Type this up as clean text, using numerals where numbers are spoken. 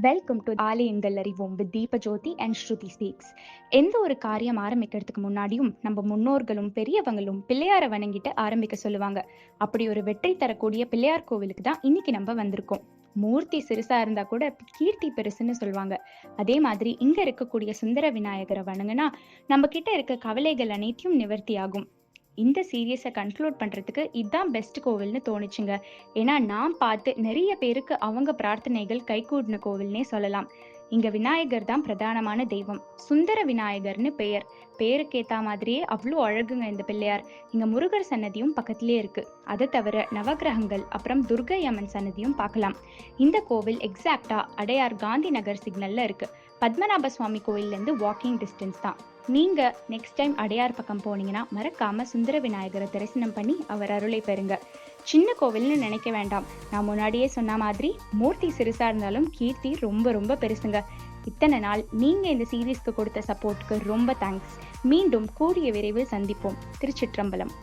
Welcome to ஆலயங்கள் அறிவோம் with Deepajothi and Shruti speaks. எந்த ஒரு காரியம் ஆரம்பிக்கிறதுக்கு முன்னாடியும் நம்ம முன்னோர்களும் பெரியவங்களும் பிள்ளையார வணங்கிட்டு ஆரம்பிக்க சொல்லுவாங்க. அப்படி ஒரு வெற்றி தரக்கூடிய பிள்ளையார் கோவிலுக்கு தான் இன்னைக்கு நம்ம வந்திருக்கோம். மூர்த்தி சிறுசா இருந்தா கூட கீர்த்தி பெருசுன்னு சொல்லுவாங்க. அதே மாதிரி இங்க இருக்கக்கூடிய சுந்தர விநாயகரை வணங்குனா நம்ம கிட்ட இருக்க கவலைகள் அனைத்தையும் நிவர்த்தி ஆகும். இந்த சீரியஸை கன்க்ளூட் பண்றதுக்கு இதுதான் பெஸ்ட் கோவில்னு தோணுச்சுங்க. ஏன்னா நான் பார்த்து நிறைய பேருக்கு அவங்க பிரார்த்தனைகள் கைகூடின கோவில்னே சொல்லலாம். இங்க விநாயகர் தான் பிரதானமான தெய்வம். சுந்தர விநாயகர்னு பெயர். பேருக்கு ஏத்த மாதிரியே அவ்வளோ அழகுங்க இந்த பிள்ளையார். இங்க முருகர் சன்னதியும் பக்கத்திலே இருக்கு. அதை தவிர நவகிரகங்கள் அப்புறம் துர்கை அம்மன் சன்னதியும் பார்க்கலாம். இந்த கோவில் எக்ஸாக்டா அடையார் காந்தி நகர் சிக்னல்ல இருக்கு. பத்மநாப சுவாமி கோயில்ல இருந்து வாக்கிங் டிஸ்டன்ஸ் தான். நீங்க நெக்ஸ்ட் டைம் அடையார் பக்கம் போனீங்கன்னா மறக்காம சுந்தர விநாயகரை தரிசனம் பண்ணி அவர் அருளை பெறுங்க. சின்ன கோவில்னு நினைக்க வேண்டாம். நான் முன்னாடியே சொன்ன மாதிரி மூர்த்தி சிறுசா இருந்தாலும் கீர்த்தி ரொம்ப ரொம்ப பெருசுங்க. இத்தனை நாள் நீங்க இந்த சீரீஸ்க்கு கொடுத்த சப்போர்ட்க்கு ரொம்ப தேங்க்ஸ். மீண்டும் கூடிய விரைவில் சந்திப்போம். திருச்சிற்றம்பலம்.